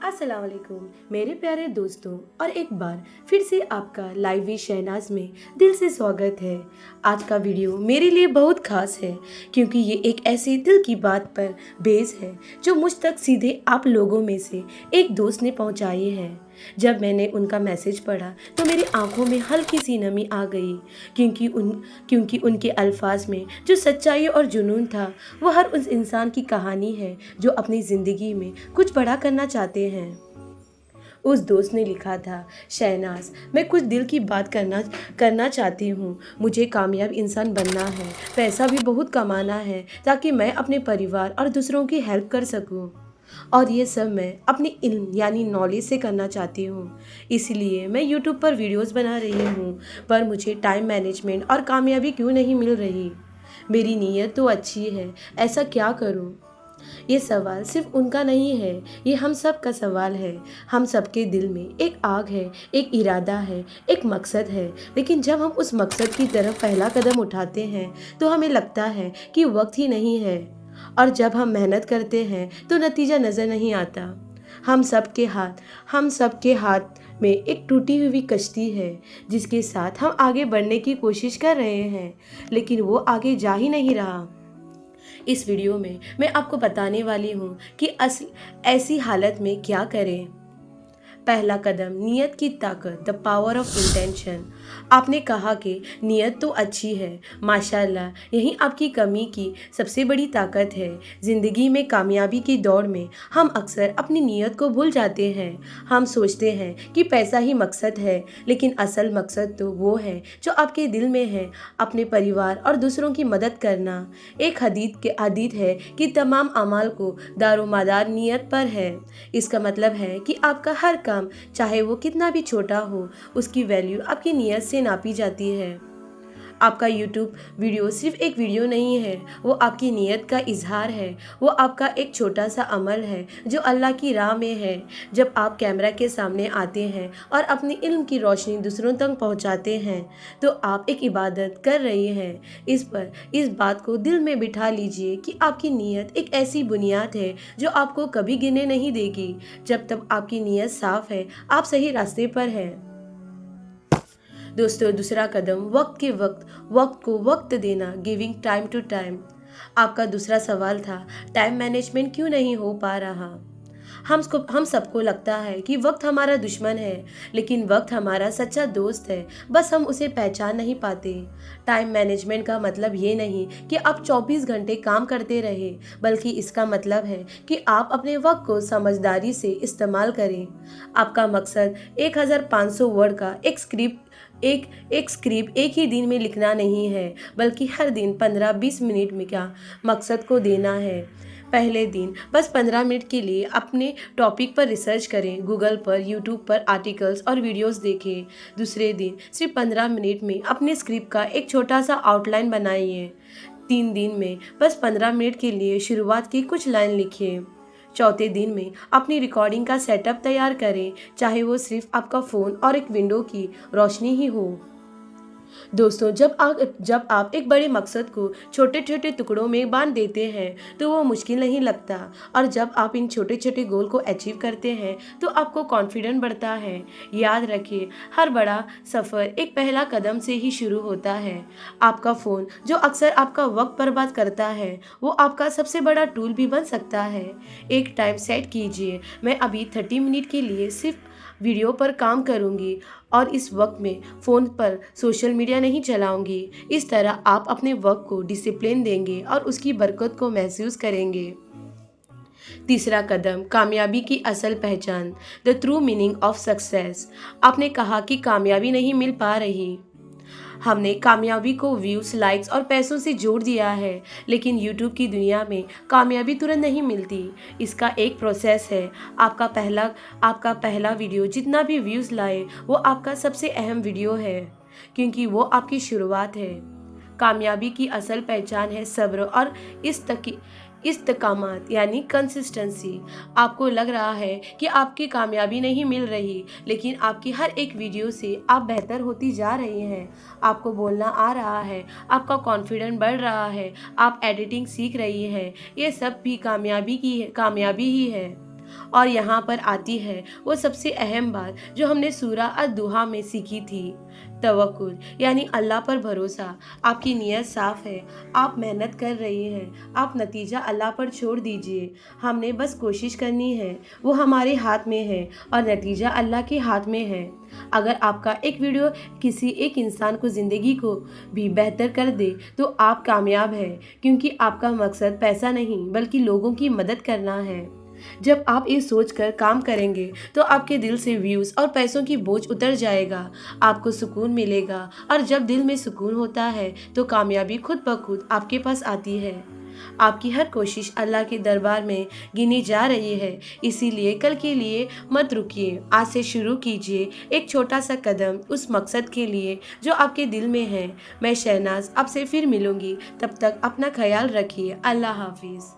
अस्सलाम वालेकुम मेरे प्यारे दोस्तों, और एक बार फिर से आपका लाइव विद शहनाज में दिल से स्वागत है। आज का वीडियो मेरे लिए बहुत खास है क्योंकि ये एक ऐसी दिल की बात पर बेस है जो मुझ तक सीधे आप लोगों में से एक दोस्त ने पहुंचाई है। जब मैंने उनका मैसेज पढ़ा तो मेरी आंखों में हल्की सी नमी आ गई क्योंकि उनके अल्फाज में जो सच्चाई और जुनून था वो हर उस इंसान की कहानी है जो अपनी ज़िंदगी में कुछ बड़ा करना चाहते हैं। उस दोस्त ने लिखा था, शहनाज, मैं कुछ दिल की बात करना चाहती हूँ। मुझे कामयाब इंसान बनना है, पैसा भी बहुत कमाना है ताकि मैं अपने परिवार और दूसरों की हेल्प कर सकूँ। और ये सब मैं अपनी इल्म यानी नॉलेज से करना चाहती हूँ। इसलिए मैं यूट्यूब पर वीडियोस बना रही हूँ, पर मुझे टाइम मैनेजमेंट और कामयाबी क्यों नहीं मिल रही। मेरी नीयत तो अच्छी है, ऐसा क्या करूँ। ये सवाल सिर्फ उनका नहीं है, ये हम सब का सवाल है। हम सबके दिल में एक आग है, एक इरादा है, एक मकसद है, लेकिन जब हम उस मकसद की तरफ पहला कदम उठाते हैं तो हमें लगता है कि वक्त ही नहीं है, और जब हम मेहनत करते हैं तो नतीजा नज़र नहीं आता। हम सबके हाथ में एक टूटी हुई कश्ती है जिसके साथ हम आगे बढ़ने की कोशिश कर रहे हैं, लेकिन वो आगे जा ही नहीं रहा। इस वीडियो में मैं आपको बताने वाली हूँ कि ऐसी हालत में क्या करें। पहला कदम, नियत की ताकत, द पावर ऑफ इंटेंशन। आपने कहा कि नियत तो अच्छी है, माशाल्लाह, यही आपकी कमी की सबसे बड़ी ताकत है। ज़िंदगी में कामयाबी की दौड़ में हम अक्सर अपनी नियत को भूल जाते हैं। हम सोचते हैं कि पैसा ही मकसद है, लेकिन असल मकसद तो वो है जो आपके दिल में है, अपने परिवार और दूसरों की मदद करना। एक हदीस है कि तमाम अमाल को दारोमदार नियत पर है। इसका मतलब है कि आपका हर काम, चाहे वो कितना भी छोटा हो, उसकी वैल्यू आपकी नियत से नापी जाती है। आपका यूट्यूब वीडियो सिर्फ एक वीडियो नहीं है, वो आपकी नियत का इजहार है। वो आपका एक छोटा सा अमल है जो अल्लाह की राह में है। जब आप कैमरा के सामने आते हैं और अपनी इल्म की रोशनी दूसरों तक पहुंचाते हैं तो आप एक इबादत कर रही हैं। इस बात को दिल में बिठा लीजिए कि आपकी नियत एक ऐसी बुनियाद है जो आपको कभी गिरने नहीं देगी। जब तक आपकी नियत साफ है, आप सही रास्ते पर हैं। दोस्तों, दूसरा कदम, वक्त को वक्त देना, गिविंग टाइम टू टाइम। आपका दूसरा सवाल था, टाइम मैनेजमेंट क्यों नहीं हो पा रहा। हम सबको लगता है कि वक्त हमारा दुश्मन है, लेकिन वक्त हमारा सच्चा दोस्त है, बस हम उसे पहचान नहीं पाते। टाइम मैनेजमेंट का मतलब ये नहीं कि आप 24 घंटे काम करते रहे, बल्कि इसका मतलब है कि आप अपने वक्त को समझदारी से इस्तेमाल करें। आपका मकसद 1500 वर्ड का एक स्क्रिप्ट एक ही दिन में लिखना नहीं है, बल्कि हर दिन 15-20 मिनट में क्या मकसद को देना है। पहले दिन बस 15 मिनट के लिए अपने टॉपिक पर रिसर्च करें, गूगल पर, यूट्यूब पर आर्टिकल्स और वीडियोस देखें। दूसरे दिन सिर्फ 15 मिनट में अपने स्क्रिप्ट का एक छोटा सा आउटलाइन बनाइए। 3 दिन में बस 15 मिनट के लिए शुरुआत की कुछ लाइन लिखिए। चौथे दिन में अपनी रिकॉर्डिंग का सेटअप तैयार करें, चाहे वो सिर्फ आपका फ़ोन और एक विंडो की रोशनी ही हो। दोस्तों, जब आप एक बड़े मकसद को छोटे छोटे टुकड़ों में बांट देते हैं तो वो मुश्किल नहीं लगता, और जब आप इन छोटे छोटे गोल को अचीव करते हैं तो आपको कॉन्फिडेंस बढ़ता है। याद रखिए, हर बड़ा सफ़र एक पहला कदम से ही शुरू होता है। आपका फ़ोन जो अक्सर आपका वक्त बर्बाद करता है, वो आपका सबसे बड़ा टूल भी बन सकता है। एक टाइम सेट कीजिए, मैं अभी 30 मिनट के लिए सिर्फ वीडियो पर काम करूंगी और इस वक्त में फ़ोन पर सोशल मीडिया नहीं चलाऊंगी। इस तरह आप अपने वक्त को डिसिप्लिन देंगे और उसकी बरकत को महसूस करेंगे। तीसरा कदम, कामयाबी की असल पहचान, the true meaning of success. आपने कहा कि कामयाबी नहीं मिल पा रही। हमने कामयाबी को व्यूज़, लाइक्स और पैसों से जोड़ दिया है, लेकिन यूट्यूब की दुनिया में कामयाबी तुरंत नहीं मिलती। इसका एक प्रोसेस है। आपका पहला वीडियो जितना भी व्यूज़ लाए, वो आपका सबसे अहम वीडियो है, क्योंकि वो आपकी शुरुआत है। कामयाबी की असल पहचान है सब्र और इस्तकामत यानी कंसिस्टेंसी। आपको लग रहा है कि आपकी कामयाबी नहीं मिल रही, लेकिन आपकी हर एक वीडियो से आप बेहतर होती जा रही हैं। आपको बोलना आ रहा है, आपका कॉन्फिडेंस बढ़ रहा है, आप एडिटिंग सीख रही हैं। ये सब भी कामयाबी ही है। और यहाँ पर आती है वो सबसे अहम बात जो हमने सूरा अद-दुहा में सीखी थी, तवक्कुल यानी अल्लाह पर भरोसा। आपकी नीयत साफ है, आप मेहनत कर रही हैं, आप नतीजा अल्लाह पर छोड़ दीजिए। हमने बस कोशिश करनी है, वो हमारे हाथ में है और नतीजा अल्लाह के हाथ में है। अगर आपका एक वीडियो किसी एक इंसान को ज़िंदगी को भी बेहतर कर दे तो आप कामयाब हैं, क्योंकि आपका मकसद पैसा नहीं बल्कि लोगों की मदद करना है। जब आप ये सोचकर काम करेंगे तो आपके दिल से व्यूज़ और पैसों की बोझ उतर जाएगा, आपको सुकून मिलेगा और जब दिल में सुकून होता है तो कामयाबी खुद ब खुद आपके पास आती है। आपकी हर कोशिश अल्लाह के दरबार में गिनी जा रही है, इसीलिए कल के लिए मत रुकिए। आज से शुरू कीजिए एक छोटा सा कदम उस मकसद के लिए जो आपके दिल में है। मैं शहनाज आपसे फिर मिलूंगी, तब तक अपना ख्याल रखिए। अल्लाह हाफिज़।